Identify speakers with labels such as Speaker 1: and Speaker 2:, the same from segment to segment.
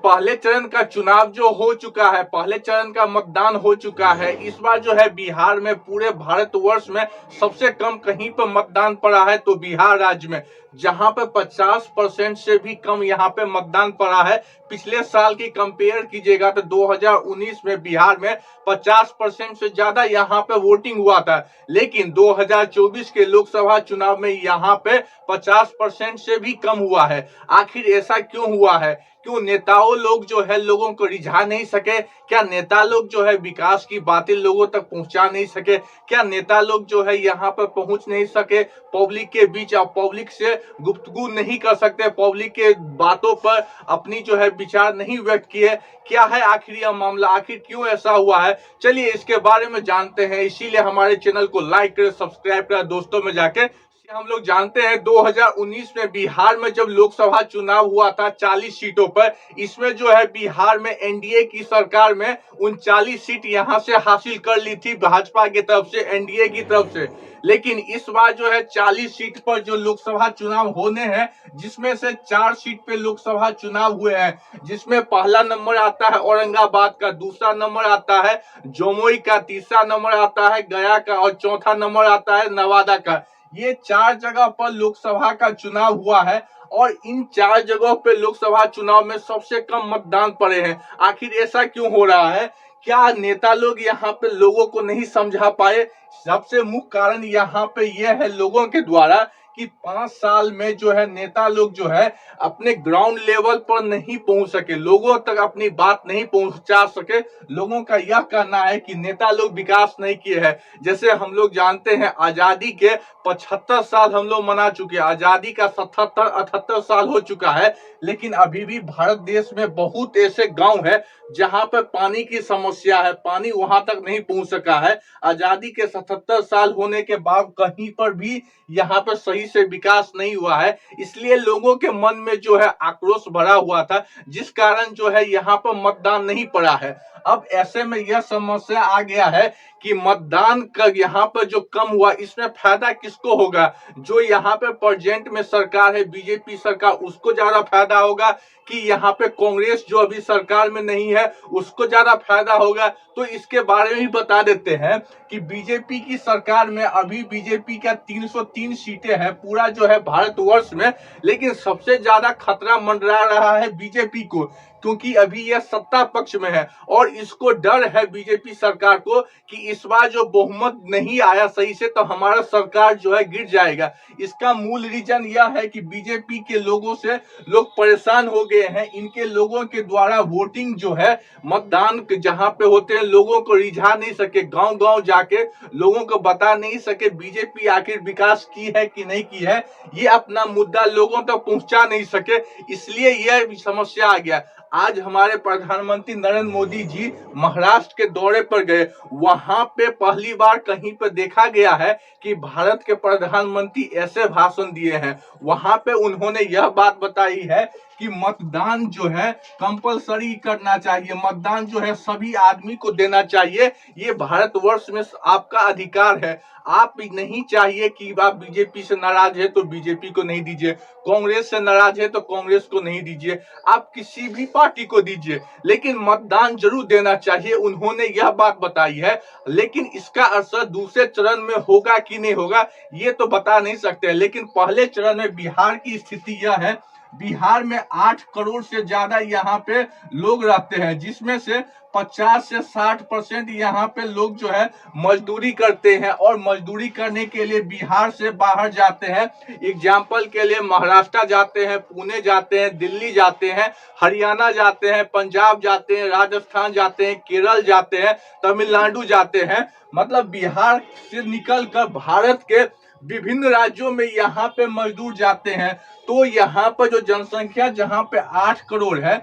Speaker 1: पहले चरण का चुनाव जो हो चुका है, पहले चरण का मतदान हो चुका है। इस बार जो है बिहार में पूरे भारतवर्ष में सबसे कम कहीं पर मतदान पड़ा है तो बिहार राज्य में, जहां पे 50% से भी कम यहाँ पे मतदान पड़ा है। पिछले साल की कंपेयर कीजिएगा तो 2019 में बिहार में 50% से ज्यादा यहाँ पे वोटिंग हुआ था, लेकिन 2024 के लोकसभा चुनाव में यहाँ पे 50% से भी कम हुआ है। आखिर ऐसा क्यों हुआ है? क्यों नेताओं लोग जो है लोगों को रिझा नहीं सके? क्या नेता लोग जो है विकास की बातें लोगों तक पहुंचा नहीं सके? क्या नेता लोग जो है यहाँ पर पहुंच नहीं सके पब्लिक के बीच? और पब्लिक से गुफ्तगू नहीं कर सकते, पब्लिक के बातों पर अपनी जो है विचार नहीं व्यक्त किए? क्या है आखिर यह मामला? आखिर क्यों ऐसा हुआ है? चलिए इसके बारे में जानते हैं। इसीलिए हमारे चैनल को लाइक करें, सब्सक्राइब करें, दोस्तों में जाके। हम लोग जानते हैं 2019 में बिहार में जब लोकसभा चुनाव हुआ था 40 सीटों पर, इसमें जो है बिहार में एनडीए की सरकार में 39 सीट यहां से हासिल कर ली थी भाजपा की तरफ से, एनडीए की तरफ से। लेकिन इस बार जो है 40 सीट पर जो लोकसभा चुनाव होने हैं, जिसमें से 4 सीट पे लोकसभा चुनाव हुए हैं, जिसमें पहला नंबर आता है औरंगाबाद का, दूसरा नंबर आता है जमुई का, तीसरा नंबर आता है गया का और चौथा नंबर आता है नवादा का। ये 4 जगह पर लोकसभा का चुनाव हुआ है और इन 4 जगहों पे लोकसभा चुनाव में सबसे कम मतदान पड़े हैं। आखिर ऐसा क्यों हो रहा है? क्या नेता लोग यहाँ पे लोगों को नहीं समझा पाए? सबसे मुख्य कारण यहाँ पे यह है लोगों के द्वारा कि 5 साल में जो है नेता लोग जो है अपने ग्राउंड लेवल पर नहीं पहुंच सके, लोगों तक अपनी बात नहीं पहुंचा सके। लोगों का यह कहना है कि नेता लोग विकास नहीं किए हैं। जैसे हम लोग जानते हैं आजादी के 75 साल हम लोग मना चुके हैं, आजादी का 77-78 साल हो चुका है, लेकिन अभी भी भारत देश में बहुत ऐसे गांव है जहां पर पानी की समस्या है, पानी वहां तक नहीं पहुंच सका है। आजादी के 77 साल होने के बाद कहीं पर भी यहाँ पर सही से विकास नहीं हुआ है। इसलिए लोगों के मन में जो है आक्रोश भरा हुआ था, जिस कारण जो है यहाँ पर मतदान नहीं पड़ा है। अब ऐसे में यह समस्या आ गया है कि मतदान का यहाँ पर जो कम हुआ, इसमें फायदा किसको होगा? जो यहाँ पे प्रेजेंट में सरकार है बीजेपी सरकार, उसको ज्यादा फायदा होगा कि यहाँ पे कांग्रेस जो अभी सरकार में नहीं है उसको ज्यादा फायदा होगा? तो इसके बारे में ही बता देते हैं कि बीजेपी की सरकार में अभी बीजेपी का 303 सीटें हैं पूरा जो है भारतवर्ष में, लेकिन सबसे ज्यादा खतरा मंडरा रहा है बीजेपी को, क्योंकि अभी यह सत्ता पक्ष में है और इसको डर है बीजेपी सरकार को कि इस बार जो बहुमत नहीं आया सही से तो हमारा सरकार जो है गिर जाएगा। इसका मूल रीजन यह है कि बीजेपी के लोगों से लोग परेशान हो गए हैं। इनके लोगों के द्वारा वोटिंग जो है मतदान जहां पे होते हैं लोगों को रिझा नहीं सके, गांव गांव जाके लोगों को बता नहीं सके बीजेपी आखिर विकास की है कि नहीं की है, ये अपना मुद्दा लोगों तक पहुंचा नहीं सके, इसलिए यह समस्या आ गया। आज हमारे प्रधानमंत्री नरेंद्र मोदी जी महाराष्ट्र के दौरे पर गए, वहां पे पहली बार कहीं पर देखा गया है कि भारत के प्रधानमंत्री ऐसे भाषण दिए हैं। वहां पे उन्होंने यह बात बताई है कि मतदान जो है कंपलसरी करना चाहिए, मतदान जो है सभी आदमी को देना चाहिए, ये भारतवर्ष में आपका अधिकार है। आप नहीं चाहिए कि आप बीजेपी से नाराज है तो बीजेपी को नहीं दीजिए, कांग्रेस से नाराज है तो कांग्रेस को नहीं दीजिए, आप किसी भी पार्टी को दीजिए, लेकिन मतदान जरूर देना चाहिए, उन्होंने यह बात बताई है। लेकिन इसका असर दूसरे चरण में होगा कि नहीं होगा ये तो बता नहीं सकते। लेकिन पहले चरण में बिहार की स्थिति यह है, बिहार में 8 करोड़ से ज्यादा यहाँ पे लोग रहते हैं, जिसमें से 50 से 60% यहाँ पे लोग जो है मजदूरी करते हैं और मजदूरी करने के लिए बिहार से बाहर जाते हैं। एग्जाम्पल के लिए महाराष्ट्र जाते हैं, पुणे जाते हैं, दिल्ली जाते हैं, हरियाणा जाते हैं, पंजाब जाते हैं, राजस्थान जाते हैं, केरल जाते हैं, तमिलनाडु जाते हैं। मतलब बिहार से निकलकर भारत के विभिन्न राज्यों में यहाँ पे मजदूर जाते हैं। तो यहाँ पर जो जनसंख्या जहाँ पे 8 करोड़ है,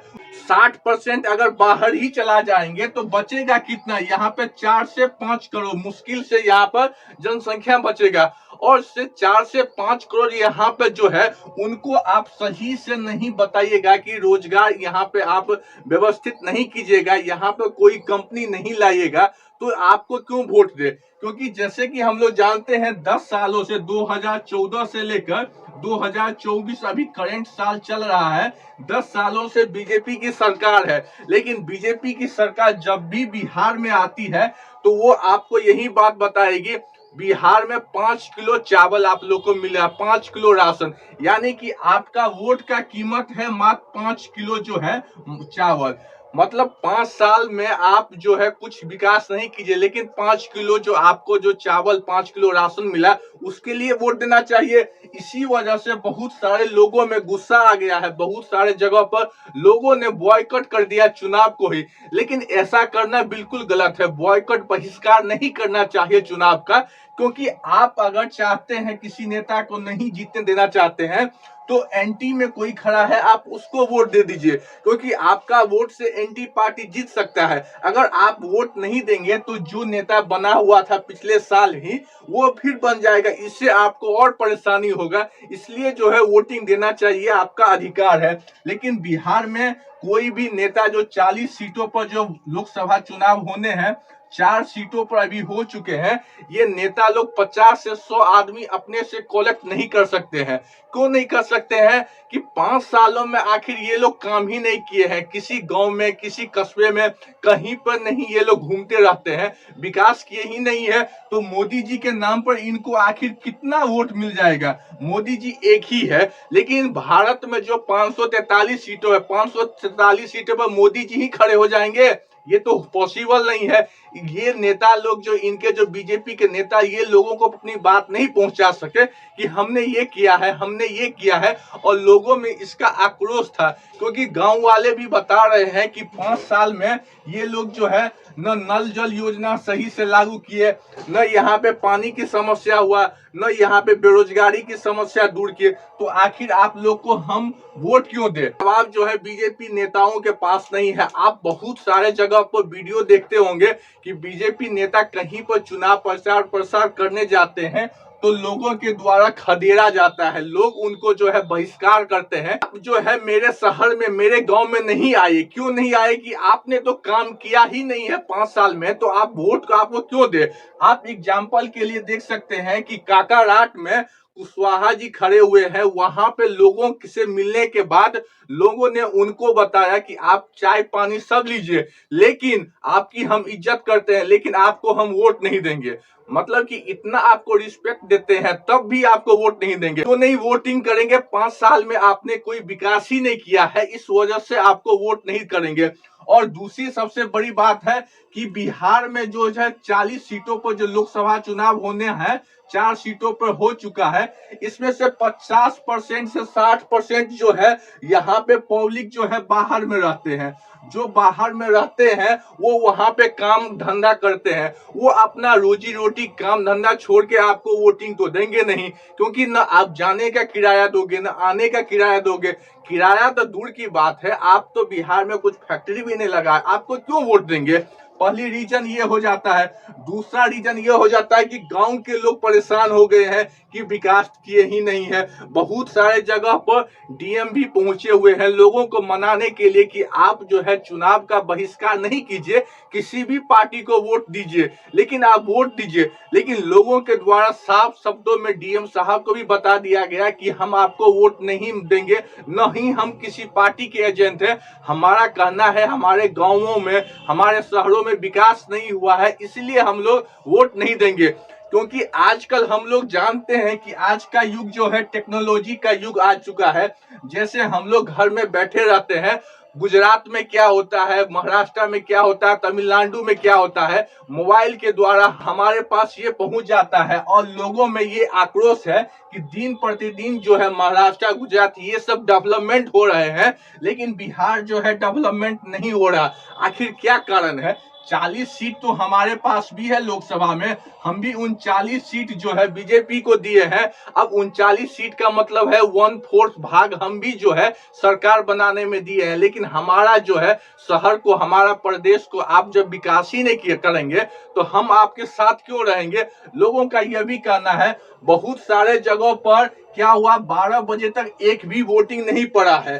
Speaker 1: 60% अगर बाहर ही चला जाएंगे तो बचेगा कितना? यहाँ पे 4 से 5 करोड़ मुश्किल से यहाँ पर जनसंख्या बचेगा। और से 4 से 5 करोड़ यहाँ पे जो है उनको आप सही से नहीं बताइएगा कि रोजगार यहाँ पे आप व्यवस्थित नहीं कीजिएगा, यहाँ पे कोई कंपनी नहीं लाइएगा, तो आपको क्यों वोट दे? क्योंकि जैसे कि हम लोग जानते हैं 10 सालों से 2014 से लेकर 2024 अभी करंट साल चल रहा है, 10 सालों से बीजेपी की सरकार है। लेकिन बीजेपी की सरकार जब भी बिहार में आती है तो वो आपको यही बात बताएगी, बिहार में 5 किलो चावल आप लोग को मिला, 5 किलो राशन, यानी कि आपका वोट का कीमत है मात्र 5 किलो जो है चावल। मतलब 5 साल में आप जो है कुछ विकास नहीं कीजिए, लेकिन 5 किलो जो आपको जो चावल 5 किलो राशन मिला उसके लिए वोट देना चाहिए। इसी वजह से बहुत सारे लोगों में गुस्सा आ गया है, बहुत सारे जगह पर लोगों ने बॉयकॉट कर दिया चुनाव को ही। लेकिन ऐसा करना बिल्कुल गलत है, बॉयकॉट बहिष्कार नहीं करना चाहिए चुनाव का, क्योंकि आप अगर चाहते हैं किसी नेता को नहीं जीतने देना चाहते हैं तो एंटी में कोई खड़ा है आप उसको वोट दे दीजिए, क्योंकि आपका वोट से एंटी पार्टी जीत सकता है। अगर आप वोट नहीं देंगे तो जो नेता बना हुआ था पिछले साल ही वो फिर बन जाएगा, इससे आपको और परेशानी होगा। इसलिए जो है वोटिंग देना चाहिए, आपका अधिकार है। लेकिन बिहार में कोई भी नेता जो 40 सीटों पर जो लोकसभा चुनाव होने हैं 4 सीटों पर अभी हो चुके हैं, ये नेता लोग 50 से 100 आदमी अपने से कलेक्ट नहीं कर सकते हैं। क्यों नहीं कर सकते हैं? कि 5 सालों में आखिर ये लोग काम ही नहीं किए हैं, किसी गांव में किसी कस्बे में कहीं पर नहीं ये लोग घूमते रहते हैं, विकास किए ही नहीं है। तो मोदी जी के नाम पर इनको आखिर कितना वोट मिल जाएगा? मोदी जी एक ही है, लेकिन भारत में जो 543 सीटों है, 543 सीटों पर मोदी जी ही खड़े हो जाएंगे? ये तो पॉसिबल नहीं है। ये नेता लोग जो इनके जो बीजेपी के नेता ये लोगों को अपनी बात नहीं पहुंचा सके कि हमने ये किया है, हमने ये किया है, और लोगों में इसका आक्रोश था। क्योंकि गांव वाले भी बता रहे हैं कि 5 साल में ये लोग जो है न नल जल योजना सही से लागू किए, न यहाँ पे पानी की समस्या हुआ, न यहाँ पे बेरोजगारी की समस्या दूर किए, तो आखिर आप लोग को हम वोट क्यों दे? जवाब जो है बीजेपी नेताओं के पास नहीं है। आप बहुत सारे जगह पर वीडियो देखते होंगे कि बीजेपी नेता कहीं पर चुनाव प्रचार करने जाते हैं तो लोगों के द्वारा खदेड़ा जाता है, लोग उनको जो है बहिष्कार करते हैं। आप जो है मेरे शहर में मेरे गांव में नहीं आए, क्यों नहीं आए? कि आपने तो काम किया ही नहीं है 5 साल में, तो आप वोट को आपको क्यों दे? आप एग्जाम्पल के लिए देख सकते हैं कि काकाराट में कुशवाहा जी खड़े हुए हैं, वहां पे लोगों से मिलने के बाद लोगों ने उनको बताया कि आप चाय पानी सब लीजिए, लेकिन आपकी हम इज्जत करते हैं, लेकिन आपको हम वोट नहीं देंगे। मतलब कि इतना आपको रिस्पेक्ट देते हैं तब भी आपको वोट नहीं देंगे। तो नहीं वोटिंग करेंगे, 5 साल में आपने कोई विकास ही नहीं किया है, इस वजह से आपको वोट नहीं करेंगे। और दूसरी सबसे बड़ी बात है कि बिहार में जो है 40 सीटों पर जो लोकसभा चुनाव होने हैं 4 सीटों पर हो चुका है, इसमें से 50% से 60% जो है यहाँ पे पब्लिक जो है बाहर में रहते हैं। जो बाहर में रहते हैं वो वहां पे काम धंधा करते हैं, वो अपना रोजी रोटी काम धंधा छोड़ के आपको वोटिंग तो देंगे नहीं, क्योंकि न आप जाने का किराया दोगे न आने का किराया दोगे। किराया तो दूर की बात है, आप तो बिहार में कुछ फैक्ट्री भी नहीं लगा, आपको क्यों वोट देंगे? पहली रीजन ये हो जाता है। दूसरा रीजन ये हो जाता है कि गांव के लोग परेशान हो गए हैं कि विकास किए ही नहीं है। बहुत सारे जगह पर डीएम भी पहुंचे हुए हैं लोगों को मनाने के लिए कि आप जो है चुनाव का बहिष्कार नहीं कीजिए, किसी भी पार्टी को वोट दीजिए, लेकिन आप वोट दीजिए। लेकिन लोगों के द्वारा साफ शब्दों में डीएम साहब को भी बता दिया गया कि हम आपको वोट नहीं देंगे, न ही हम किसी पार्टी के एजेंट हैं। हमारा कहना है हमारे गांवों में हमारे शहरों में विकास नहीं हुआ है, इसलिए हम लोग वोट नहीं देंगे। क्योंकि आजकल हम लोग जानते हैं कि आज का युग जो है टेक्नोलॉजी का युग आ चुका है। जैसे हम लोग घर में बैठे रहते हैं, गुजरात में क्या होता है, महाराष्ट्र में क्या होता है, तमिलनाडु में क्या होता है, मोबाइल के द्वारा हमारे पास ये पहुंच जाता है। और लोगों में ये आक्रोश है कि दिन प्रतिदिन जो है महाराष्ट्र गुजरात ये सब डेवलपमेंट हो रहे हैं, लेकिन बिहार जो है डेवलपमेंट नहीं हो रहा। आखिर क्या कारण है? 40 सीट तो हमारे पास भी है लोकसभा में, हम भी 39 सीट जो है बीजेपी को दिए हैं। अब 39 सीट का मतलब है 1/4 भाग हम भी जो है सरकार बनाने में दिए हैं। लेकिन हमारा जो है शहर को, हमारा प्रदेश को आप जब विकास ही नहीं करेंगे तो हम आपके साथ क्यों रहेंगे। लोगों का यह भी कहना है बहुत सारे जगहों पर क्या हुआ, 12 बजे तक एक भी वोटिंग नहीं पड़ा है।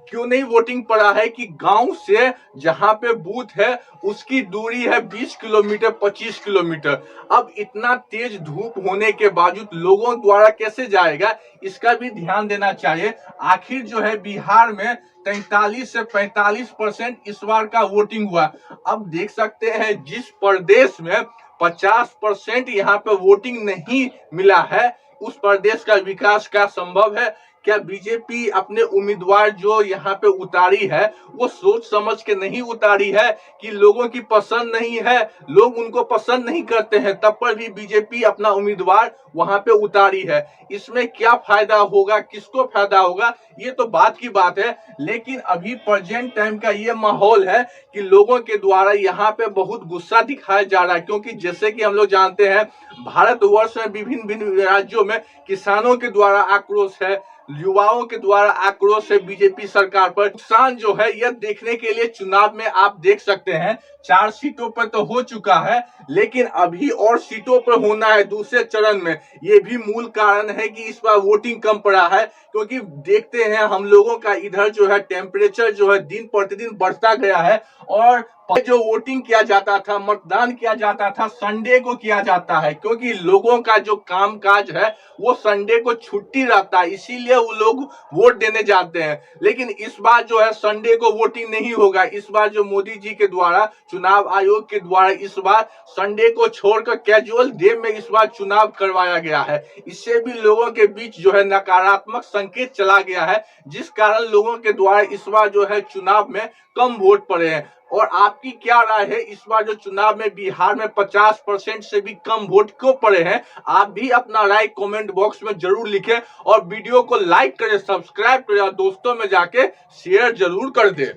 Speaker 1: क्यों नहीं वोटिंग पड़ा है कि गांव से जहां पे बूथ है उसकी दूरी है 20 किलोमीटर 25 किलोमीटर। अब इतना तेज धूप होने के बावजूद लोगों द्वारा कैसे जाएगा, इसका भी ध्यान देना चाहिए। आखिर जो है बिहार में 43 से 45% इस बार का वोटिंग हुआ। अब देख सकते हैं जिस प्रदेश में 50% यहाँ पे वोटिंग नहीं मिला है उस प्रदेश का विकास क्या संभव है। क्या बीजेपी अपने उम्मीदवार जो यहाँ पे उतारी है वो सोच समझ के नहीं उतारी है कि लोगों की पसंद नहीं है, लोग उनको पसंद नहीं करते हैं, तब पर भी बीजेपी अपना उम्मीदवार वहां पे उतारी है। इसमें क्या फायदा होगा, किसको फायदा होगा, ये तो बात की बात है। लेकिन अभी प्रेजेंट टाइम का ये माहौल है कि लोगों के द्वारा यहाँ पे बहुत गुस्सा दिखाया जा रहा है, क्योंकि जैसे कि हम लोग जानते हैं भारतवर्ष में विभिन्न भिन्न राज्यों में किसानों के द्वारा आक्रोश है, युवाओं के द्वारा आक्रोश है बीजेपी सरकार पर। नुकसान जो है यह देखने के लिए चुनाव में आप देख सकते हैं 4 सीटों पर तो हो चुका है, लेकिन अभी और सीटों पर होना है दूसरे चरण में। ये भी मूल कारण है कि इस बार वोटिंग कम पड़ा है, क्योंकि देखते हैं हम लोगों का इधर जो है टेम्परेचर जो है दिन प्रतिदिन बढ़ता गया है। और जो वोटिंग किया जाता था, मतदान किया जाता था, संडे को किया जाता है, क्योंकि लोगों का जो कामकाज है वो संडे को छुट्टी रहता है, इसीलिए वो लोग वोट देने जाते हैं। लेकिन इस बार जो है संडे को वोटिंग नहीं होगा। इस बार जो मोदी जी के द्वारा, चुनाव आयोग के द्वारा इस बार संडे को छोड़कर कैजुअल डे में इस बार चुनाव करवाया गया है। इससे भी लोगों के बीच जो है नकारात्मक संकेत चला गया है, जिस कारण लोगों के द्वारा इस बार जो है चुनाव में कम वोट पड़े हैं। और आपकी क्या राय है, इस बार जो चुनाव में बिहार में 50% से भी कम वोट क्यों पड़े हैं? आप भी अपना राय कमेंट बॉक्स में जरूर लिखें और वीडियो को लाइक करें, सब्सक्राइब करें और दोस्तों में जाके शेयर जरूर कर दें।